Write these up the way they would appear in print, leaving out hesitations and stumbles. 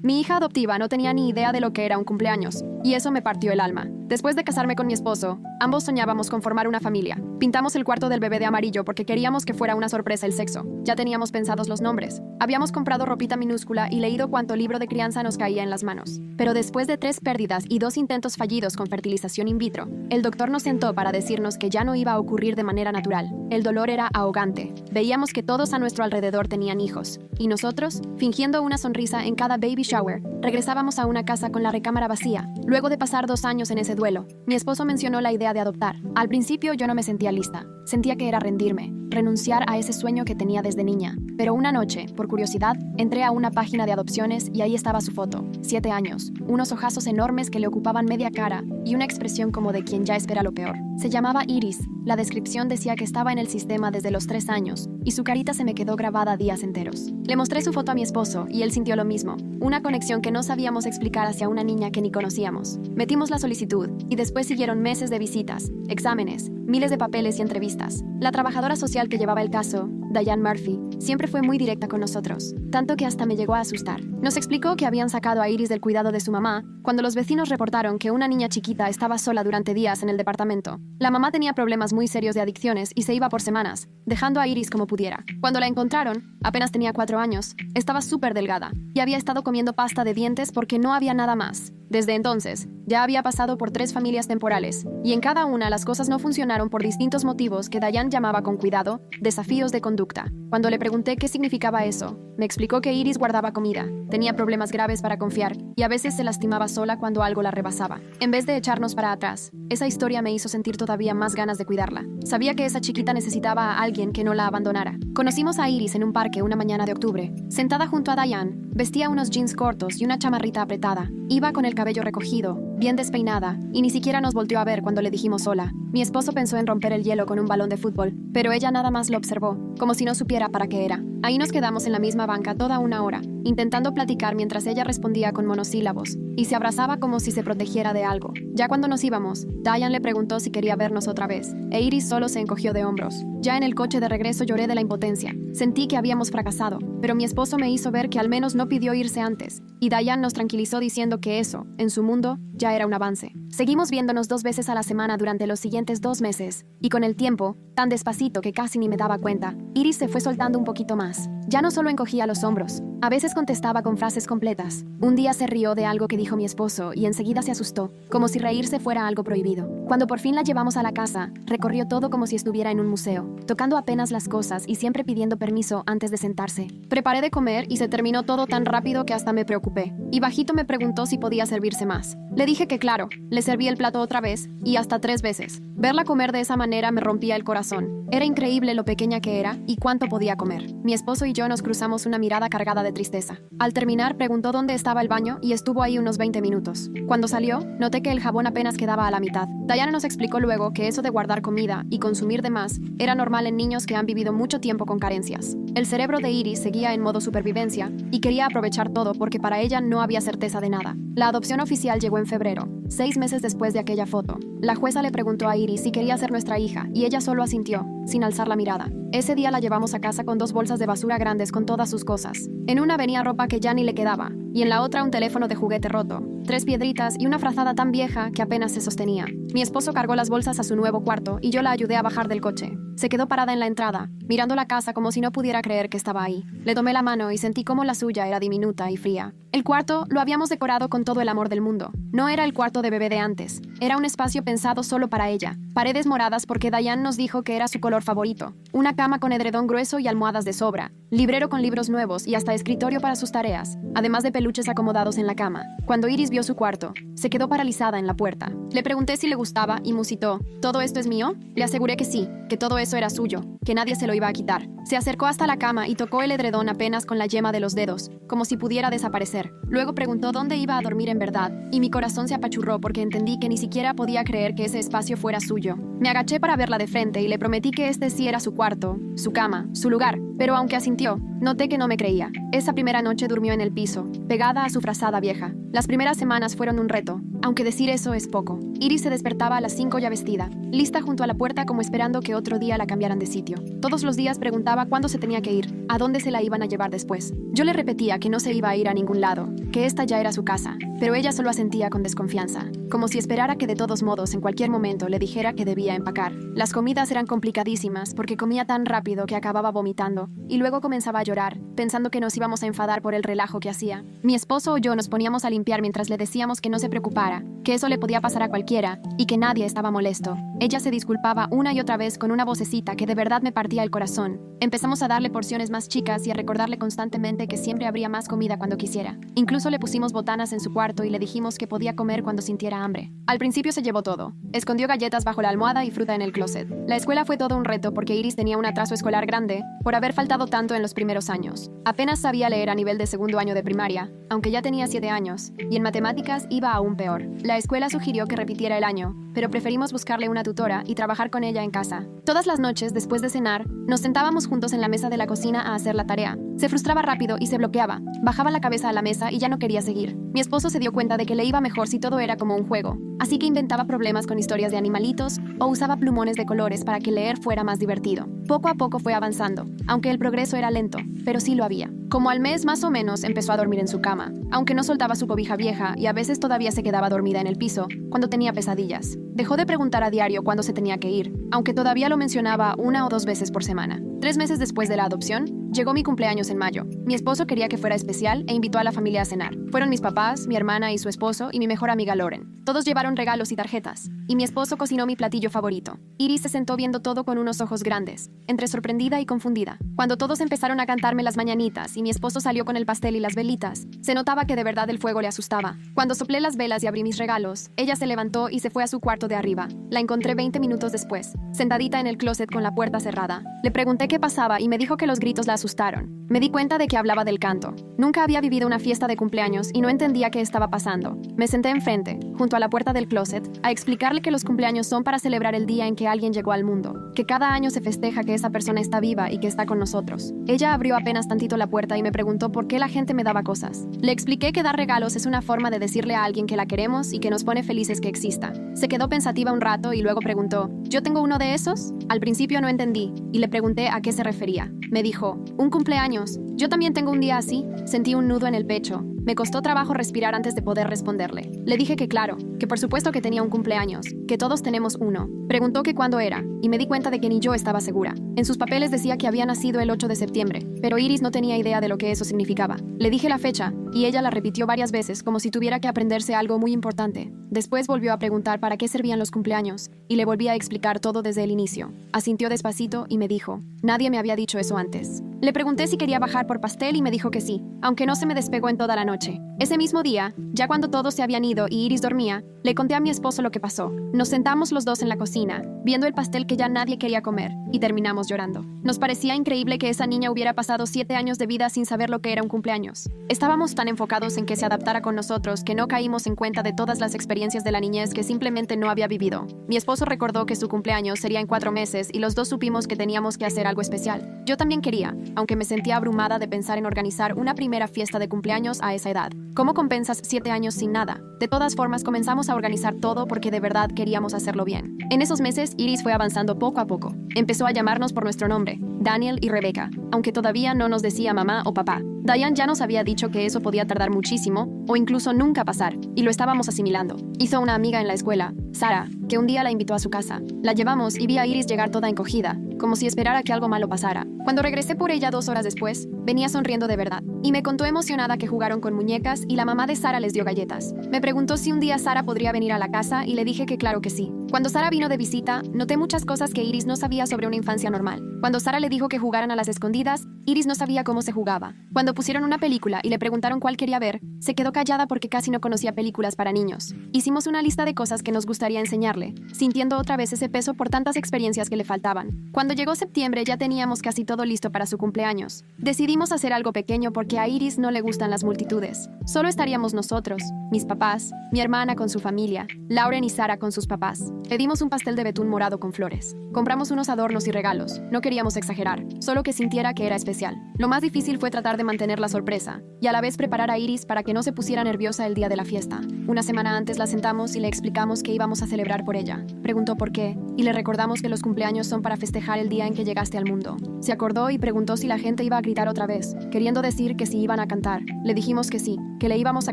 Mi hija adoptiva no tenía ni idea de lo que era un cumpleaños, y eso me partió el alma. Después de casarme con mi esposo, ambos soñábamos con formar una familia. Pintamos el cuarto del bebé de amarillo porque queríamos que fuera una sorpresa el sexo. Ya teníamos pensados los nombres. Habíamos comprado ropita minúscula y leído cuánto libro de crianza nos caía en las manos. Pero después de 3 pérdidas y 2 intentos fallidos con fertilización in vitro, el doctor nos sentó para decirnos que ya no iba a ocurrir de manera natural. El dolor era ahogante. Veíamos que todos a nuestro alrededor tenían hijos. Y nosotros, fingiendo una sonrisa en cada baby shower, regresábamos a una casa con la recámara vacía. Luego de pasar 2 años en ese duelo, mi esposo mencionó la idea de adoptar. Al principio yo no me sentía lista. Sentía que era rendirme, renunciar a ese sueño que tenía desde niña. Pero una noche, por curiosidad, entré a una página de adopciones y ahí estaba su foto. 7 años, unos ojazos enormes que le ocupaban media cara y una expresión como de quien ya espera lo peor. Se llamaba Iris. La descripción decía que estaba en el sistema desde los 3 años y su carita se me quedó grabada días enteros. Le mostré su foto a mi esposo y él sintió lo mismo. Una conexión que no sabíamos explicar hacia una niña que ni conocíamos. Metimos la solicitud y después siguieron meses de visitas, exámenes, miles de papeles y entrevistas. La trabajadora social que llevaba el caso, Diane Murphy, siempre fue muy directa con nosotros, tanto que hasta me llegó a asustar. Nos explicó que habían sacado a Iris del cuidado de su mamá cuando los vecinos reportaron que una niña chiquita estaba sola durante días en el departamento. La mamá tenía problemas muy serios de adicciones y se iba por semanas, dejando a Iris como pudiera. Cuando la encontraron, apenas tenía 4 años, estaba súper delgada y había estado comiendo pasta de dientes porque no había nada más. Desde entonces, ya había pasado por 3 familias temporales, y en cada una las cosas no funcionaron por distintos motivos que Diane llamaba con cuidado desafíos de conducta. Cuando le pregunté qué significaba eso, me explicó que Iris guardaba comida, tenía problemas graves para confiar y a veces se lastimaba sola cuando algo la rebasaba. En vez de echarnos para atrás, esa historia me hizo sentir todavía más ganas de cuidarla. Sabía que esa chiquita necesitaba a alguien que no la abandonara. Conocimos a Iris en un parque una mañana de octubre. Sentada junto a Diane, vestía unos jeans cortos y una chamarrita apretada. Iba con el cabello recogido, bien despeinada, y ni siquiera nos volteó a ver cuando le dijimos hola. Mi esposo pensó en romper el hielo con un balón de fútbol, pero ella nada más lo observó, como si no supiera para qué era. Ahí nos quedamos en la misma banca toda una hora, intentando platicar mientras ella respondía con monosílabos, y se abrazaba como si se protegiera de algo. Ya cuando nos íbamos, Diane le preguntó si quería vernos otra vez, e Iris solo se encogió de hombros. Ya en el coche de regreso lloré de la impotencia. Sentí que habíamos fracasado, pero mi esposo me hizo ver que al menos no pidió irse antes, y Diane nos tranquilizó diciendo que eso, en su mundo, ya era un avance. Seguimos viéndonos 2 veces a la semana durante los siguientes 2 meses, y con el tiempo, tan despacito que casi ni me daba cuenta, Iris se fue soltando un poquito más. Ya no solo encogía los hombros, a veces contestaba con frases completas. Un día se rió de algo que dijo mi esposo y enseguida se asustó, como si reírse fuera algo prohibido. Cuando por fin la llevamos a la casa, recorrió todo como si estuviera en un museo, tocando apenas las cosas y siempre pidiendo permiso antes de sentarse. Preparé de comer y se terminó todo tan rápido que hasta me preocupé. Y bajito me preguntó si podía servirse más. Le dije que claro, le serví el plato otra vez y hasta 3 veces. Verla comer de esa manera me rompía el corazón. Era increíble lo pequeña que era y cuánto podía comer. Mi esposo y yo nos cruzamos una mirada cargada de tristeza. Al terminar, preguntó dónde estaba el baño y estuvo ahí unos 20 minutos. Cuando salió, noté que el jabón apenas quedaba a la mitad. Diana nos explicó luego que eso de guardar comida y consumir de más era normal en niños que han vivido mucho tiempo con carencias. El cerebro de Iris seguía en modo supervivencia y quería aprovechar todo porque para ella no había certeza de nada. La adopción oficial llegó en febrero, 6 meses después de aquella foto. La jueza le preguntó a Iris si quería ser nuestra hija y ella solo asintió, sin alzar la mirada. Ese día la llevamos a casa con 2 bolsas de basura grandes con todas sus cosas. En una venía ropa que ya ni le quedaba y en la otra un teléfono de juguete roto, 3 piedritas y una frazada tan vieja que apenas se sostenía. Mi esposo cargó las bolsas a su nuevo cuarto y yo la ayudé a bajar del coche. Se quedó parada en la entrada, mirando la casa como si no pudiera creer que estaba ahí. Le tomé la mano y sentí cómo la suya era diminuta y fría. El cuarto lo habíamos decorado con todo el amor del mundo. No era el cuarto de bebé de antes. Era un espacio pensado solo para ella. Paredes moradas porque Diane nos dijo que era su color favorito. Una cama con edredón grueso y almohadas de sobra. Librero con libros nuevos y hasta escritorio para sus tareas. Además de peluches acomodados en la cama. Cuando Iris vio su cuarto, se quedó paralizada en la puerta. Le pregunté si le gustaba y musitó. ¿Todo esto es mío? Le aseguré que sí, que todo eso era suyo, que nadie se lo iba a quitar. Se acercó hasta la cama y tocó el edredón apenas con la yema de los dedos, como si pudiera desaparecer. Luego preguntó dónde iba a dormir en verdad, y mi corazón se apachurró porque entendí que ni siquiera podía creer que ese espacio fuera suyo. Me agaché para verla de frente y le prometí que este sí era su cuarto, su cama, su lugar, pero aunque asintió, Noté que no me creía. Esa primera noche durmió en el piso, pegada a su frazada vieja. Las primeras semanas fueron un reto, aunque decir eso es poco. Iris se despertaba a las 5 ya vestida, lista junto a la puerta como esperando que otro día la cambiaran de sitio. Todos los días preguntaba cuándo se tenía que ir, a dónde se la iban a llevar después. Yo le repetía que no se iba a ir a ningún lado, que esta ya era su casa, pero ella solo asentía con desconfianza, como si esperara que de todos modos en cualquier momento le dijera que debía empacar. Las comidas eran complicadísimas porque comía tan rápido que acababa vomitando, y luego comenzaba a llorar, pensando que nos íbamos a enfadar por el relajo que hacía. Mi esposo o yo nos poníamos a limpiar mientras le decíamos que no se preocupara, que eso le podía pasar a cualquiera, y que nadie estaba molesto. Ella se disculpaba una y otra vez con una vocecita que de verdad me partía el corazón. Empezamos a darle porciones más chicas y a recordarle constantemente que siempre habría más comida cuando quisiera. Incluso le pusimos botanas en su cuarto y le dijimos que podía comer cuando sintiera hambre. Al principio se llevó todo. Escondió galletas bajo la almohada y fruta en el closet. La escuela fue todo un reto porque Iris tenía un atraso escolar grande por haber faltado tanto en los primeros años. Apenas sabía leer a nivel de segundo año de primaria, aunque ya tenía 7 años, y en matemáticas iba aún peor. La escuela sugirió que repitiera el año, pero preferimos buscarle una tutora y trabajar con ella en casa. Todas las noches, después de cenar, nos sentábamos juntos en la mesa de la cocina a hacer la tarea. Se frustraba rápido y se bloqueaba. Bajaba la cabeza a la mesa y ya no quería seguir. Mi esposo se dio cuenta de que le iba mejor si todo era como un juego, así que inventaba problemas con historias de animalitos o usaba plumones de colores para que leer fuera más divertido. Poco a poco fue avanzando, aunque el progreso era lento, pero sí lo había. Como al mes más o menos empezó a dormir en su cama, aunque no soltaba su cobija vieja y a veces todavía se quedaba dormida en el piso cuando tenía pesadillas. Dejó de preguntar a diario cuándo se tenía que ir, aunque todavía lo mencionaba 1 o 2 veces por semana. 3 meses después de la adopción, llegó mi cumpleaños en mayo. Mi esposo quería que fuera especial e invitó a la familia a cenar. Fueron mis papás, mi hermana y su esposo y mi mejor amiga Lauren. Todos llevaron regalos y tarjetas, y mi esposo cocinó mi platillo favorito. Iris se sentó viendo todo con unos ojos grandes, entre sorprendida y confundida. Cuando todos empezaron a cantarme las mañanitas y mi esposo salió con el pastel y las velitas, se notaba que de verdad el fuego le asustaba. Cuando soplé las velas y abrí mis regalos, ella se levantó y se fue a su cuarto de arriba. La encontré 20 minutos después, sentadita en el closet con la puerta cerrada. Le pregunté qué pasaba y me dijo que los gritos la asustaron. Me di cuenta de que hablaba del canto. Nunca había vivido una fiesta de cumpleaños y no entendía qué estaba pasando. Me senté enfrente, junto a la puerta del closet, a explicarle que los cumpleaños son para celebrar el día en que alguien llegó al mundo, que cada año se festeja que esa persona está viva y que está con nosotros. Ella abrió apenas tantito la puerta y me preguntó por qué la gente me daba cosas. Le expliqué que dar regalos es una forma de decirle a alguien que la queremos y que nos pone felices que exista. Se quedó pensativa un rato y luego preguntó, ¿yo tengo uno de esos? Al principio no entendí y le pregunté a qué se refería. Me dijo, un cumpleaños. Yo también tengo un día así. Sentí un nudo en el pecho. Me costó trabajo respirar antes de poder responderle. Le dije que claro, que por supuesto que tenía un cumpleaños, que todos tenemos uno. Preguntó que cuándo era, y me di cuenta de que ni yo estaba segura. En sus papeles decía que había nacido el 8 de septiembre, pero Iris no tenía idea de lo que eso significaba. Le dije la fecha, y ella la repitió varias veces como si tuviera que aprenderse algo muy importante. Después volvió a preguntar para qué servían los cumpleaños, y le volví a explicar todo desde el inicio. Asintió despacito y me dijo, nadie me había dicho eso antes. Le pregunté si quería bajar por pastel y me dijo que sí, aunque no se me despegó en toda la noche. Ese mismo día, ya cuando todos se habían ido y Iris dormía, le conté a mi esposo lo que pasó. Nos sentamos los dos en la cocina, viendo el pastel que ya nadie quería comer, y terminamos llorando. Nos parecía increíble que esa niña hubiera pasado 7 años de vida sin saber lo que era un cumpleaños. Estábamos tan enfocados en que se adaptara con nosotros que no caímos en cuenta de todas las experiencias de la niñez que simplemente no había vivido. Mi esposo recordó que su cumpleaños sería en 4 meses y los dos supimos que teníamos que hacer algo especial. Yo también quería, aunque me sentía abrumada de pensar en organizar una primera fiesta de cumpleaños a esa edad. ¿Cómo compensas 7 años sin nada? De todas formas, comenzamos a organizar todo porque de verdad queríamos hacerlo bien. En esos meses, Iris fue avanzando poco a poco. Empezó a llamarnos por nuestro nombre, Daniel y Rebecca, aunque todavía no nos decía mamá o papá. Diane ya nos había dicho que eso podía tardar muchísimo o incluso nunca pasar, y lo estábamos asimilando. Hizo una amiga en la escuela, Sara, que un día la invitó a su casa. La llevamos y vi a Iris llegar toda encogida, como si esperara que algo malo pasara. Cuando regresé por ella 2 horas después, venía sonriendo de verdad, y me contó emocionada que jugaron con muñecas y la mamá de Sara les dio galletas. Me preguntó si un día Sara podría venir a la casa y le dije que claro que sí. Cuando Sara vino de visita, noté muchas cosas que Iris no sabía sobre una infancia normal. Cuando Sara le dijo que jugaran a las escondidas, Iris no sabía cómo se jugaba. Cuando pusieron una película y le preguntaron cuál quería ver, se quedó callada porque casi no conocía películas para niños. Hicimos una lista de cosas que nos gustaría enseñarle, sintiendo otra vez ese peso por tantas experiencias que le faltaban. Cuando llegó septiembre ya teníamos casi todo listo para su cumpleaños. Decidimos Decidimos hacer algo pequeño porque a Iris no le gustan las multitudes. Solo estaríamos nosotros, mis papás, mi hermana con su familia, Lauren y Sara con sus papás. Le dimos un pastel de betún morado con flores. Compramos unos adornos y regalos. No queríamos exagerar, solo que sintiera que era especial. Lo más difícil fue tratar de mantener la sorpresa y a la vez preparar a Iris para que no se pusiera nerviosa el día de la fiesta. Una semana antes la sentamos y le explicamos que íbamos a celebrar por ella. Preguntó por qué y le recordamos que los cumpleaños son para festejar el día en que llegaste al mundo. Se acordó y preguntó si la gente iba a gritar otra vez, queriendo decir que si iban a cantar. Le dijimos que sí, que le íbamos a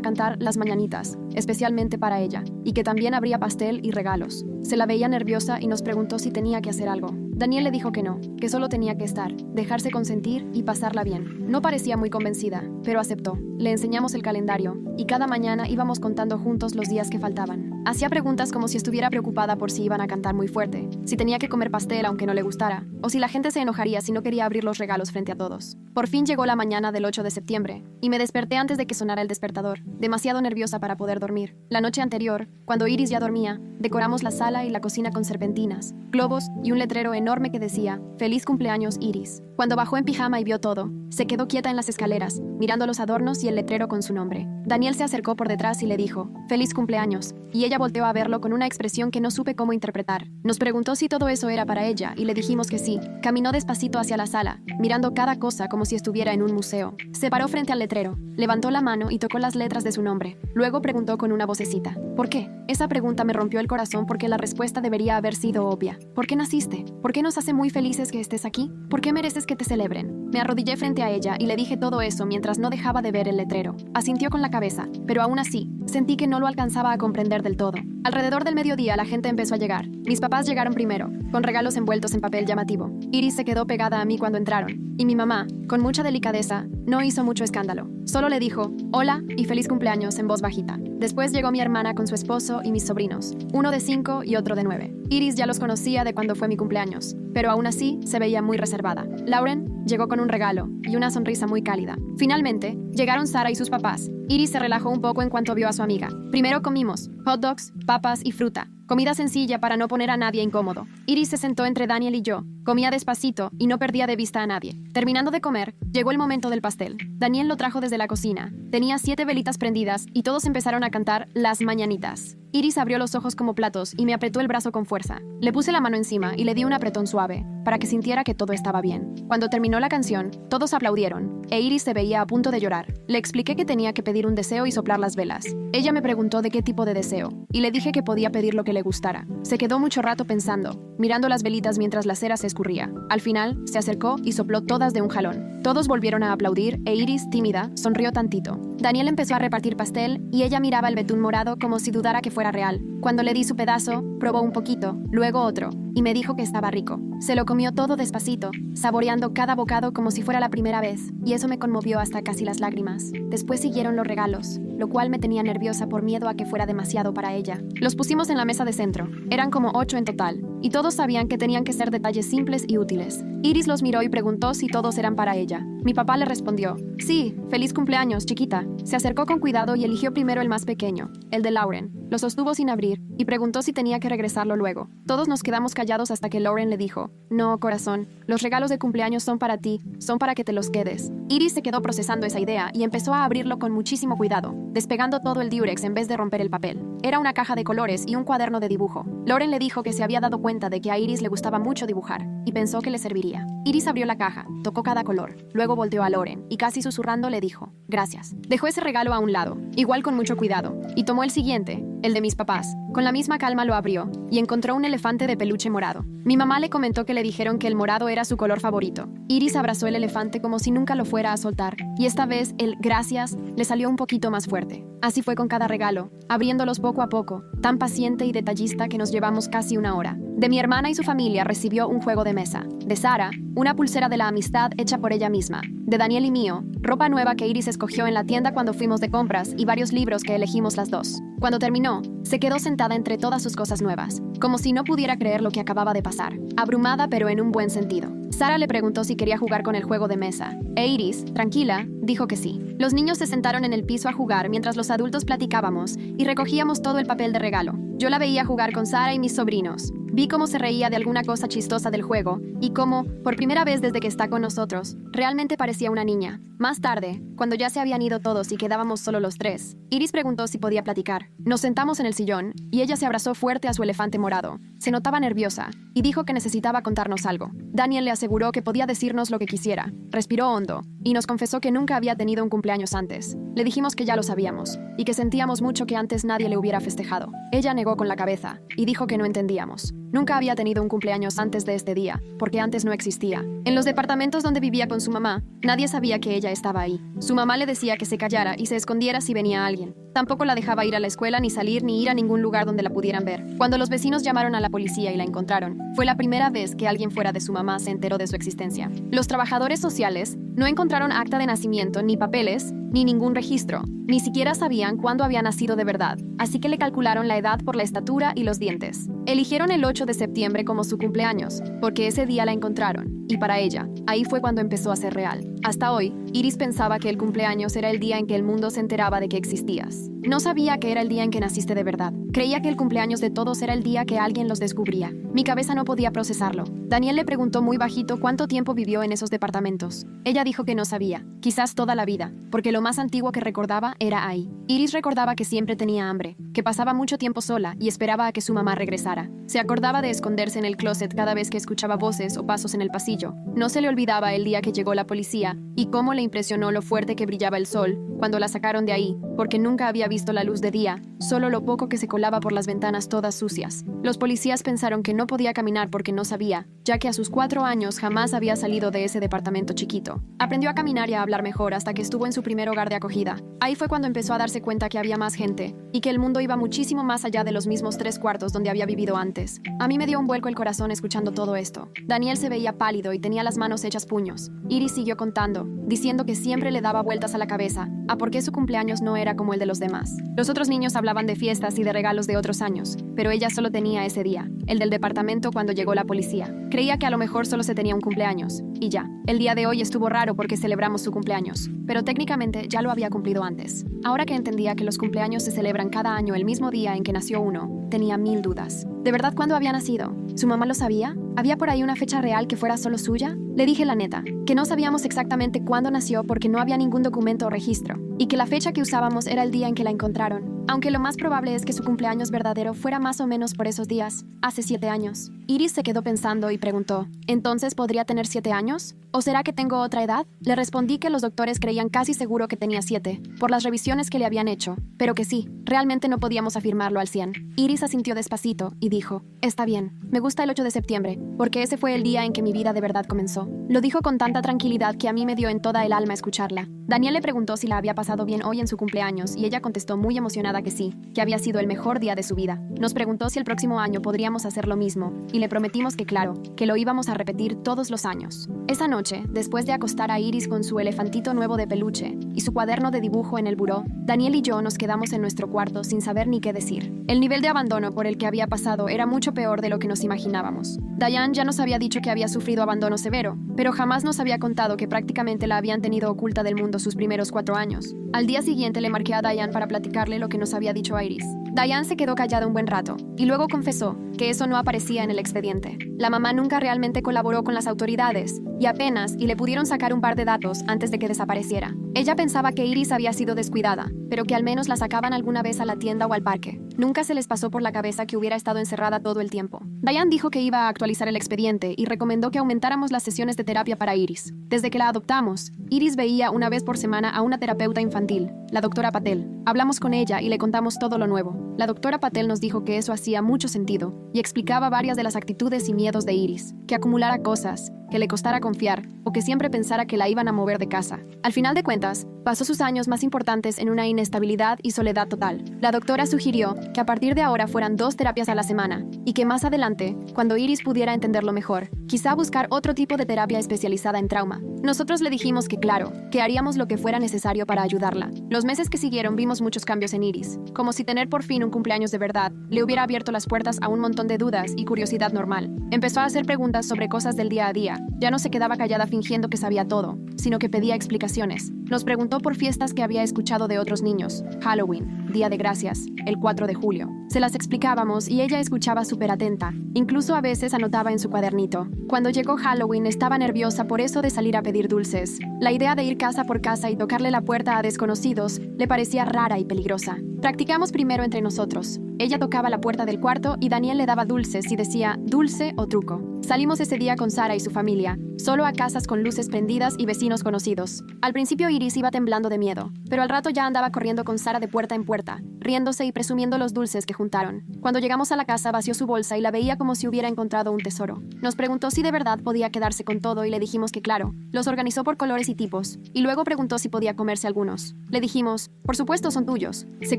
cantar las mañanitas, especialmente para ella, y que también habría pastel y regalos. Se la veía nerviosa y nos preguntó si tenía que hacer algo. Daniel le dijo que no, que solo tenía que estar, dejarse consentir y pasarla bien. No parecía muy convencida, pero aceptó. Le enseñamos el calendario, y cada mañana íbamos contando juntos los días que faltaban. Hacía preguntas como si estuviera preocupada por si iban a cantar muy fuerte, si tenía que comer pastel aunque no le gustara, o si la gente se enojaría si no quería abrir los regalos frente a todos. Por fin llegó la mañana del 8 de septiembre, y me desperté antes de que sonara el despertador, demasiado nerviosa para poder dormir. La noche anterior, cuando Iris ya dormía, decoramos la sala y la cocina con serpentinas, globos y un letrero enorme que decía «Feliz cumpleaños, Iris». Cuando bajó en pijama y vio todo, se quedó quieta en las escaleras, mirando los adornos y el letrero con su nombre. Daniel se acercó por detrás y le dijo «Feliz cumpleaños», y ella volteó a verlo con una expresión que no supe cómo interpretar. Nos preguntó si todo eso era para ella y le dijimos que sí. Caminó despacito hacia la sala, mirando cada cosa como si estuviera en un museo. Se paró frente al letrero, levantó la mano y tocó las letras de su nombre. Luego preguntó con una vocecita «¿Por qué?». Esa pregunta me rompió el corazón porque la respuesta debería haber sido obvia. ¿Por qué naciste? ¿Por qué nos hace muy felices que estés aquí? ¿Por qué mereces que te celebren? Me arrodillé frente a ella y le dije todo eso mientras no dejaba de ver el letrero. Asintió con la cabeza, pero aún así, sentí que no lo alcanzaba a comprender del todo. Alrededor del mediodía la gente empezó a llegar. Mis papás llegaron primero, con regalos envueltos en papel llamativo. Iris se quedó pegada a mí cuando entraron, y mi mamá, con mucha delicadeza, no hizo mucho escándalo. Solo le dijo «Hola» y «Feliz cumpleaños» en voz bajita. Después llegó mi hermana con su esposo y mis sobrinos, uno de 5 y otro de 9. Iris ya los conocía de cuando fue mi cumpleaños, pero aún así se veía muy reservada. Lauren llegó con un regalo y una sonrisa muy cálida. Finalmente, llegaron Sara y sus papás. Iris se relajó un poco en cuanto vio a su amiga. Primero comimos hot dogs, papas y fruta. Comida sencilla para no poner a nadie incómodo. Iris se sentó entre Daniel y yo. Comía despacito y no perdía de vista a nadie. Terminando de comer, llegó el momento del pastel. Daniel lo trajo desde la cocina. Tenía 7 velitas prendidas y todos empezaron a cantar las mañanitas. Iris abrió los ojos como platos y me apretó el brazo con fuerza. Le puse la mano encima y le di un apretón suave, para que sintiera que todo estaba bien. Cuando terminó la canción, todos aplaudieron, e Iris se veía a punto de llorar. Le expliqué que tenía que pedir un deseo y soplar las velas. Ella me preguntó de qué tipo de deseo, y le dije que podía pedir lo que le gustara. Se quedó mucho rato pensando, mirando las velitas mientras la cera se escurría. Al final, se acercó y sopló todas de un jalón. Todos volvieron a aplaudir, e Iris, tímida, sonrió tantito. Daniel empezó a repartir pastel, y ella miraba el betún morado como si dudara que fuera real. Cuando le di su pedazo, probó un poquito, luego otro, y me dijo que estaba rico. Se lo comió todo despacito, saboreando cada bocado como si fuera la primera vez, y eso me conmovió hasta casi las lágrimas. Después siguieron los regalos, lo cual me tenía nerviosa por miedo a que fuera demasiado para ella. Los pusimos en la mesa de centro. Eran como 8 en total, y todos sabían que tenían que ser detalles simples y útiles. Iris los miró y preguntó si todos eran para ella. Mi papá le respondió, «Sí, feliz cumpleaños, chiquita». Se acercó con cuidado y eligió primero el más pequeño, el de Lauren. Lo sostuvo sin abrir y preguntó si tenía que regresarlo luego. Todos nos quedamos callados hasta que Lauren le dijo, «No, corazón, los regalos de cumpleaños son para ti, son para que te los quedes». Iris se quedó procesando esa idea y empezó a abrirlo con muchísimo cuidado, despegando todo el diurex en vez de romper el papel. Era una caja de colores y un cuaderno de dibujo. Lauren le dijo que se había dado cuenta de que a Iris le gustaba mucho dibujar y pensó que le serviría. Iris abrió la caja, tocó cada color, luego volteó a Lauren y casi susurrando le dijo, «Gracias». Dejó ese regalo a un lado, igual con mucho cuidado, y tomó el siguiente, el de mis papás. Con la misma calma lo abrió y encontró un elefante de peluche morado. Mi mamá le comentó que le dijeron que el morado era su color favorito. Iris abrazó el elefante como si nunca lo fuera a soltar, y esta vez el «gracias» le salió un poquito más fuerte. Así fue con cada regalo, abriéndolos poco a poco, tan paciente y detallista que nos llevamos casi una hora. De mi hermana y su familia recibió un juego de mesa. De Sara, una pulsera de la amistad hecha por ella misma. De Daniel y mío, ropa nueva que Iris escogió en la tienda cuando fuimos de compras y varios libros que elegimos las dos. Cuando terminó, se quedó sentada entre todas sus cosas nuevas, como si no pudiera creer lo que acababa de pasar, abrumada pero en un buen sentido. Sara le preguntó si quería jugar con el juego de mesa, e Iris, tranquila, dijo que sí. Los niños se sentaron en el piso a jugar mientras los adultos platicábamos y recogíamos todo el papel de regalo. Yo la veía jugar con Sara y mis sobrinos. Vi cómo se reía de alguna cosa chistosa del juego y cómo, por primera vez desde que está con nosotros, realmente parecía una niña. Más tarde, cuando ya se habían ido todos y quedábamos solo los tres, Iris preguntó si podía platicar. Nos sentamos en el sillón y ella se abrazó fuerte a su elefante morado. Se notaba nerviosa y dijo que necesitaba contarnos algo. Daniel le aseguró que podía decirnos lo que quisiera. Respiró hondo y nos confesó que nunca había tenido un cumpleaños antes. Le dijimos que ya lo sabíamos y que sentíamos mucho que antes nadie le hubiera festejado. Ella negó con la cabeza y dijo que no entendíamos. Nunca había tenido un cumpleaños antes de este día, porque antes no existía. En los departamentos donde vivía con su mamá, nadie sabía que ella estaba ahí. Su mamá le decía que se callara y se escondiera si venía alguien. Tampoco la dejaba ir a la escuela, ni salir, ni ir a ningún lugar donde la pudieran ver. Cuando los vecinos llamaron a la policía y la encontraron, fue la primera vez que alguien fuera de su mamá se enteró de su existencia. Los trabajadores sociales no encontraron acta de nacimiento, ni papeles, ni ningún registro. Ni siquiera sabían cuándo había nacido de verdad, así que le calcularon la edad por la estatura y los dientes. Eligieron el 8 de septiembre como su cumpleaños, porque ese día la encontraron, y para ella, ahí fue cuando empezó a ser real. Hasta hoy, Iris pensaba que el cumpleaños era el día en que el mundo se enteraba de que existías. No sabía que era el día en que naciste de verdad. Creía que el cumpleaños de todos era el día que alguien los descubría. Mi cabeza no podía procesarlo. Daniel le preguntó muy bajito cuánto tiempo vivió en esos departamentos. Ella dijo que no sabía, quizás toda la vida, porque lo más antiguo que recordaba era ahí. Iris recordaba que siempre tenía hambre, que pasaba mucho tiempo sola y esperaba a que su mamá regresara. Se acordaba de esconderse en el closet cada vez que escuchaba voces o pasos en el pasillo. No se le olvidaba el día que llegó la policía y cómo le impresionó lo fuerte que brillaba el sol cuando la sacaron de ahí, porque nunca había visto la luz de día, solo lo poco que se colaba por las ventanas todas sucias. Los policías pensaron que no podía caminar porque no sabía, ya que a sus 4 años jamás había salido de ese departamento chiquito. Aprendió a caminar y a hablar mejor hasta que estuvo en su primer hogar de acogida. Ahí fue cuando empezó a darse cuenta que había más gente y que el mundo iba muchísimo más allá de los mismos 3 cuartos donde había vivido antes. A mí me dio un vuelco el corazón escuchando todo esto. Daniel se veía pálido y tenía las manos hechas puños. Iris siguió contando, diciendo que siempre le daba vueltas a la cabeza a por qué su cumpleaños no era como el de los demás. Los otros niños hablaban de fiestas y de regalos de otros años, pero ella solo tenía ese día, el del departamento cuando llegó la policía. Creía que a lo mejor solo se tenía un cumpleaños, y ya. El día de hoy estuvo raro porque celebramos su cumpleaños, pero técnicamente ya lo había cumplido antes. Ahora que entendía que los cumpleaños se celebran cada año el mismo día en que nació uno, tenía 1000 dudas. ¿De verdad cuándo había nacido? ¿Su mamá lo sabía? ¿Había por ahí una fecha real que fuera solo suya? Le dije la neta, que no sabíamos exactamente cuándo nació porque no había ningún documento o registro, y que la fecha que usábamos era el día en que la encontraron, aunque lo más probable es que su cumpleaños verdadero fuera más o menos por esos días, hace 7 años. Iris se quedó pensando y preguntó, ¿entonces podría tener 7 años? ¿O será que tengo otra edad? Le respondí que los doctores creían casi seguro que tenía 7, por las revisiones que le habían hecho, pero que sí, realmente no podíamos afirmarlo al 100. Iris asintió despacito y dijo, está bien, me gusta el 8 de septiembre, porque ese fue el día en que mi vida de verdad comenzó. Lo dijo con tanta tranquilidad que a mí me dio en toda el alma escucharla. Daniel le preguntó si la había pasado bien hoy en su cumpleaños y ella contestó muy emocionada que sí, que había sido el mejor día de su vida. Nos preguntó si el próximo año podríamos hacer lo mismo y le prometimos que claro, que lo íbamos a repetir todos los años. Esa noche, después de acostar a Iris con su elefantito nuevo de peluche y su cuaderno de dibujo en el buró, Daniel y yo nos quedamos en nuestro cuarto sin saber ni qué decir. El nivel de abandono por el que había pasado era mucho peor de lo que nos imaginábamos. Diane ya nos había dicho que había sufrido abandono severo, pero jamás nos había contado que prácticamente la habían tenido oculta del mundo sus primeros 4 años. Al día siguiente le marqué a Diane para platicarle lo que nos había dicho Iris. Diane se quedó callada un buen rato y luego confesó que eso no aparecía en el expediente. La mamá nunca realmente colaboró con las autoridades y apenas le pudieron sacar un par de datos antes de que desapareciera. Ella pensaba que Iris había sido descuidada, pero que al menos la sacaban alguna vez a la tienda o al parque. Nunca se les pasó por la cabeza que hubiera estado encerrada todo el tiempo. Diane dijo que iba a actualizar el expediente y recomendó que aumentáramos las sesiones de terapia para Iris. Desde que la adoptamos, Iris veía una vez por semana a una terapeuta infantil, la doctora Patel. Hablamos con ella y le contamos todo lo nuevo. La doctora Patel nos dijo que eso hacía mucho sentido y explicaba varias de las actitudes y miedos de Iris, que acumulara cosas, que le costara confiar o que siempre pensara que la iban a mover de casa. Al final de cuentas, pasó sus años más importantes en una inestabilidad y soledad total. La doctora sugirió que a partir de ahora fueran 2 terapias a la semana y que más adelante, cuando Iris pudiera entenderlo mejor, quizá buscar otro tipo de terapia especializada en trauma. Nosotros le dijimos que claro, que haríamos lo que fuera necesario para ayudarla. Los meses que siguieron vimos muchos cambios en Iris, como si tener por fin un cumpleaños de verdad le hubiera abierto las puertas a un montón de dudas y curiosidad normal. Empezó a hacer preguntas sobre cosas del día a día, Ya no se quedaba callada fingiendo que sabía todo, sino que pedía explicaciones. Nos preguntó por fiestas que había escuchado de otros niños: Halloween, Día de Gracias, el 4 de julio. Se las explicábamos y ella escuchaba súper atenta. Incluso a veces anotaba en su cuadernito. Cuando llegó Halloween estaba nerviosa por eso de salir a pedir dulces. La idea de ir casa por casa y tocarle la puerta a desconocidos le parecía rara y peligrosa. Practicamos primero entre nosotros. Ella tocaba la puerta del cuarto y Daniel le daba dulces y decía dulce o truco. Salimos ese día con Sara y su familia, solo a casas con luces prendidas y vecinos conocidos. Al principio Iris iba temblando de miedo, pero al rato ya andaba corriendo con Sara de puerta en puerta, riéndose y presumiendo los dulces que juntaron. Cuando llegamos a la casa vació su bolsa y la veía como si hubiera encontrado un tesoro. Nos preguntó si de verdad podía quedarse con todo y le dijimos que claro. Los organizó por colores y tipos, y luego preguntó si podía comerse algunos. Le dijimos, por supuesto son tuyos. Se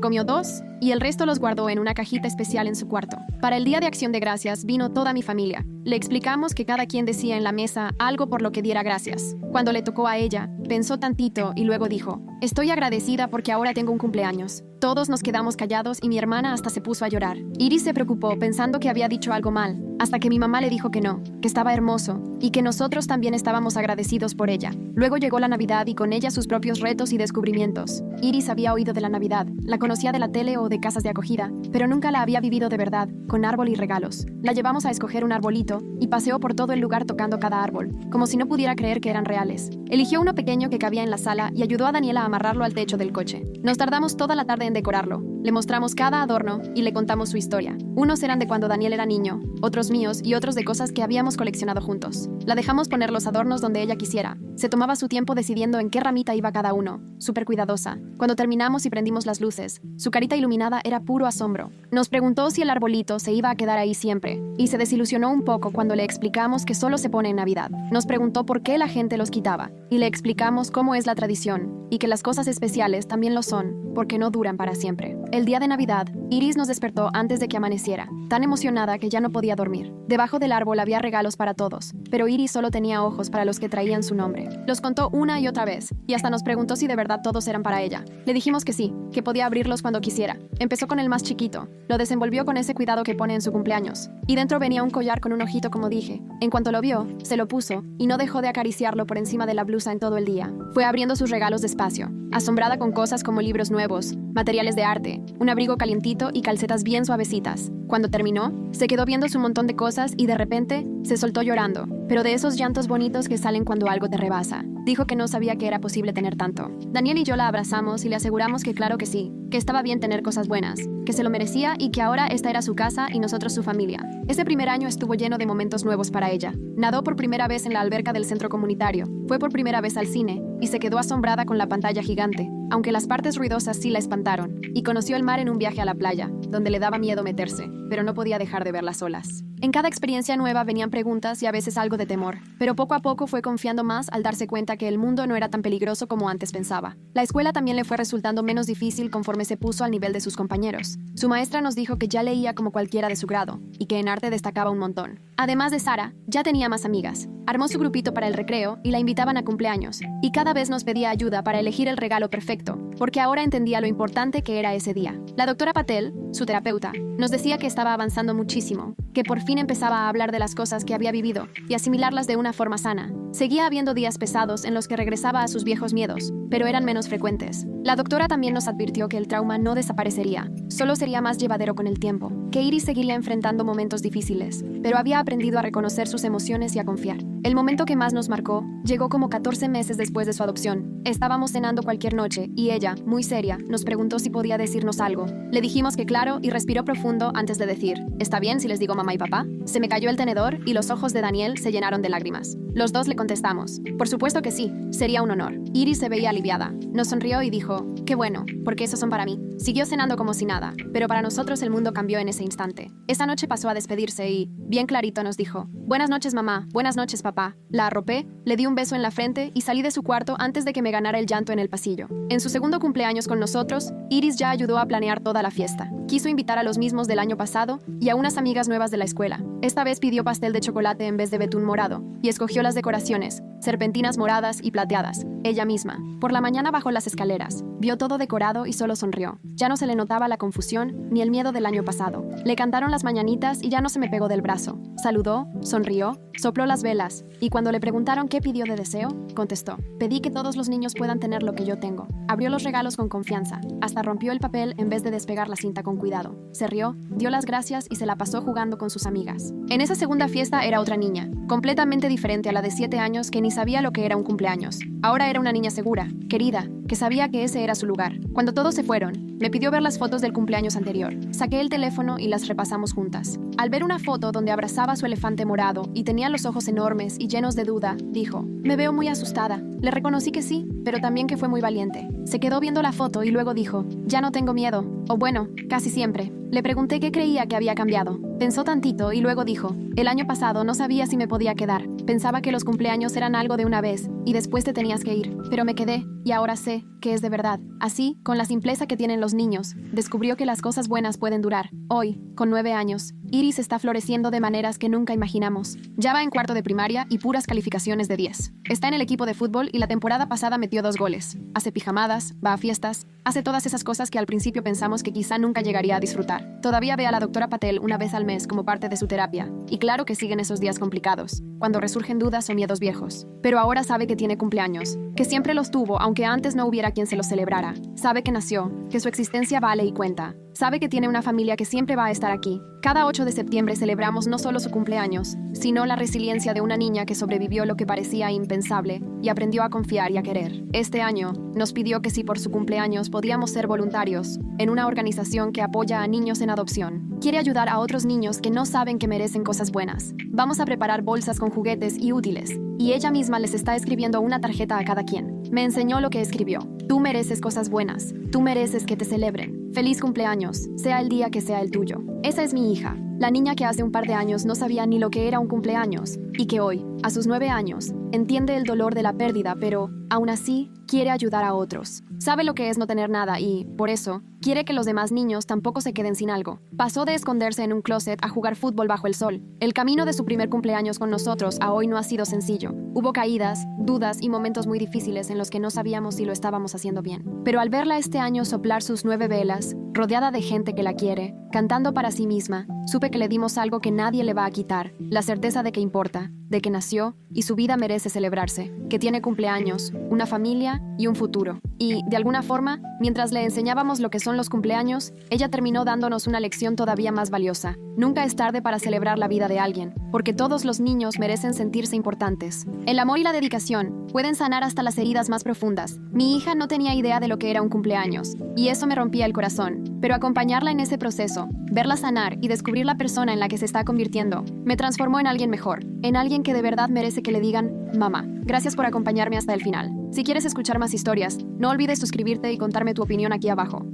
comió 2 y el resto los guardó en una cajita especial en su cuarto. Para el Día de Acción de Gracias vino toda mi familia. Le explicamos que cada quien decía en la mesa algo por lo que diera gracias. Cuando le tocó a ella, pensó tantito y luego dijo, estoy agradecida porque ahora tengo un cumpleaños. Todos nos quedamos callados y mi hermana hasta se puso a llorar. Iris se preocupó pensando que había dicho algo mal, hasta que mi mamá le dijo que no, que estaba hermoso y que nosotros también estábamos agradecidos por ella. Luego llegó la Navidad y con ella sus propios retos y descubrimientos. Iris había oído de la Navidad, la conocía de la tele o de casas de acogida, pero nunca la había vivido de verdad, con árbol y regalos. La llevamos a escoger un arbolito y paseó por todo el lugar tocando cada árbol, como si no pudiera creer que eran reales. Eligió uno pequeño que cabía en la sala y ayudó a Daniela a amarrarlo al techo del coche. Nos tardamos toda la tarde en decorarlo. Le mostramos cada adorno y le contamos su historia. Unos eran de cuando Daniel era niño, otros míos y otros de cosas que habíamos coleccionado juntos. La dejamos poner los adornos donde ella quisiera. Se tomaba su tiempo decidiendo en qué ramita iba cada uno, súper cuidadosa. Cuando terminamos y prendimos las luces, su carita iluminada era puro asombro. Nos preguntó si el arbolito se iba a quedar ahí siempre, y se desilusionó un poco cuando le explicamos que solo se pone en Navidad. Nos preguntó por qué la gente los quitaba, y le explicamos cómo es la tradición, y que las cosas especiales también lo son, porque no duran para siempre. El día de Navidad, Iris nos despertó antes de que amaneciera, tan emocionada que ya no podía dormir. Debajo del árbol había regalos para todos, pero Iris solo tenía ojos para los que traían su nombre. Los contó una y otra vez, y hasta nos preguntó si de verdad todos eran para ella. Le dijimos que sí, que podía abrirlos cuando quisiera. Empezó con el más chiquito, lo desenvolvió con ese cuidado que pone en su cumpleaños, y dentro venía un collar con un ojito como dije. En cuanto lo vio, se lo puso, y no dejó de acariciarlo por encima de la blusa en todo el día. Fue abriendo sus regalos despacio, asombrada con cosas como libros nuevos, materiales de arte, un abrigo calientito y calcetas bien suavecitas. Cuando terminó, se quedó viendo su montón de cosas y de repente se soltó llorando, pero de esos llantos bonitos que salen cuando algo te rebasa. Dijo que no sabía que era posible tener tanto. Daniel y yo la abrazamos y le aseguramos que claro que sí, que estaba bien tener cosas buenas, que se lo merecía y que ahora esta era su casa y nosotros su familia. Ese primer año estuvo lleno de momentos nuevos para ella. Nadó por primera vez en la alberca del centro comunitario, fue por primera vez al cine y se quedó asombrada con la pantalla gigante, aunque las partes ruidosas sí la espantaron, y conoció el mar en un viaje a la playa, donde le daba miedo meterse, pero no podía dejar de ver las olas. En cada experiencia nueva venían preguntas y a veces algo de temor, pero poco a poco fue confiando más al darse cuenta que el mundo no era tan peligroso como antes pensaba. La escuela también le fue resultando menos difícil conforme se puso al nivel de sus compañeros. Su maestra nos dijo que ya leía como cualquiera de su grado, y que en arte destacaba un montón. Además de Sara, ya tenía más amigas. Armó su grupito para el recreo y la invitaban a cumpleaños, y cada vez nos pedía ayuda para elegir el regalo perfecto, porque ahora entendía lo importante que era ese día. La doctora Patel, su terapeuta, nos decía que estaba avanzando muchísimo, que por fin empezaba a hablar de las cosas que había vivido y asimilarlas de una forma sana. Seguía habiendo días pesados en los que regresaba a sus viejos miedos, pero eran menos frecuentes. La doctora también nos advirtió que el trauma no desaparecería, solo sería más llevadero con el tiempo, que Iris seguiría enfrentando momentos difíciles, pero había aprendido a reconocer sus emociones y a confiar. El momento que más nos marcó llegó como 14 meses después de su adopción. Estábamos cenando cualquier noche y ella, muy seria, nos preguntó si podía decirnos algo. Le dijimos que claro y respiró profundo antes de decir, ¿está bien si les digo mamá y papá? Se me cayó el tenedor y los ojos de Daniel se llenaron de lágrimas. Los dos le contestamos, por supuesto que sí, sería un honor. Iris se veía aliviada. Nos sonrió y dijo, qué bueno, porque esos son para mí. Siguió cenando como si nada, pero para nosotros el mundo cambió en ese instante. Esa noche pasó a despedirse y, bien clarito, nos dijo, buenas noches mamá, buenas noches papá. La arropé, le di un beso en la frente y salí de su cuarto antes de que me ganara el llanto en el pasillo. En su segundo cumpleaños con nosotros, Iris ya ayudó a planear toda la fiesta. Quiso invitar a los mismos del año pasado y a unas amigas nuevas de la escuela. Esta vez pidió pastel de chocolate en vez de betún morado y escogió las decoraciones, serpentinas moradas y plateadas, ella misma. Por la mañana bajó las escaleras, vio Vio todo decorado y solo sonrió. Ya no se le notaba la confusión ni el miedo del año pasado. Le cantaron las mañanitas y ya no se me pegó del brazo. Saludó, sonrió, sopló las velas, y cuando le preguntaron qué pidió de deseo, contestó: pedí que todos los niños puedan tener lo que yo tengo. Abrió los regalos con confianza, hasta rompió el papel en vez de despegar la cinta con cuidado. Se rió, dio las gracias y se la pasó jugando con sus amigas. En esa segunda fiesta era otra niña, completamente diferente a la de 7 años que ni sabía lo que era un cumpleaños. Ahora era una niña segura, querida, que sabía que ese era su lugar. Cuando todos se fueron, me pidió ver las fotos del cumpleaños anterior. Saqué el teléfono y las repasamos juntas. Al ver una foto donde abrazaba a su elefante morado y tenía los ojos enormes y llenos de duda, dijo: me veo muy asustada. Le reconocí que sí, pero también que fue muy valiente. Se quedó viendo la foto y luego dijo: ya no tengo miedo. O bueno, casi siempre. Le pregunté qué creía que había cambiado. Pensó tantito y luego dijo: el año pasado no sabía si me podía quedar. Pensaba que los cumpleaños eran algo de una vez y después te tenías que ir. Pero me quedé y ahora sé que es de verdad. Así, con la simpleza que tienen los niños, descubrió que las cosas buenas pueden durar. Hoy, con 9 años, Iris está floreciendo de maneras que nunca imaginamos. Ya va en cuarto de primaria y puras calificaciones de 10. Está en el equipo de fútbol y la temporada pasada metió 2 goles. Hace pijamadas, va a fiestas, hace todas esas cosas que al principio pensamos que quizá nunca llegaría a disfrutar. Todavía ve a la doctora Patel una vez al mes como parte de su terapia. Y claro que siguen esos días complicados, cuando resurgen dudas o miedos viejos. Pero ahora sabe que tiene cumpleaños, que siempre los tuvo aunque antes no hubiera quien se los celebrara. Sabe que nació, que su existencia vale y cuenta. Sabe que tiene una familia que siempre va a estar aquí. Cada 8 de septiembre celebramos no solo su cumpleaños, sino la resiliencia de una niña que sobrevivió lo que parecía impensable y aprendió a confiar y a querer. Este año, nos pidió que si por su cumpleaños podíamos ser voluntarios en una organización que apoya a niños en adopción. Quiere ayudar a otros niños que no saben que merecen cosas buenas. Vamos a preparar bolsas con juguetes y útiles, y ella misma les está escribiendo una tarjeta a cada quien. Me enseñó lo que escribió. Tú mereces cosas buenas. Tú mereces que te celebren. Feliz cumpleaños, sea el día que sea el tuyo. Esa es mi hija, la niña que hace un par de años no sabía ni lo que era un cumpleaños, y que hoy, a sus 9 años, entiende el dolor de la pérdida, pero, aún así, quiere ayudar a otros. Sabe lo que es no tener nada y, por eso, quiere que los demás niños tampoco se queden sin algo. Pasó de esconderse en un closet a jugar fútbol bajo el sol. El camino de su primer cumpleaños con nosotros a hoy no ha sido sencillo. Hubo caídas, dudas y momentos muy difíciles en los que no sabíamos si lo estábamos haciendo bien. Pero al verla este año soplar sus 9 velas, rodeada de gente que la quiere, cantando para sí misma, supe que le dimos algo que nadie le va a quitar, la certeza de que importa, de que nació y su vida merece celebrarse, que tiene cumpleaños, una familia y un futuro. Y, de alguna forma, mientras le enseñábamos lo que son los cumpleaños, ella terminó dándonos una lección todavía más valiosa. Nunca es tarde para celebrar la vida de alguien, porque todos los niños merecen sentirse importantes. El amor y la dedicación pueden sanar hasta las heridas más profundas. Mi hija no tenía idea de lo que era un cumpleaños, y eso me rompía el corazón. Pero acompañarla en ese proceso, verla sanar y descubrir la persona en la que se está convirtiendo, me transformó en alguien mejor, en alguien que de verdad merece que le digan mamá. Gracias por acompañarme hasta el final. Si quieres escuchar más historias, no olvides suscribirte y contarme tu opinión aquí abajo.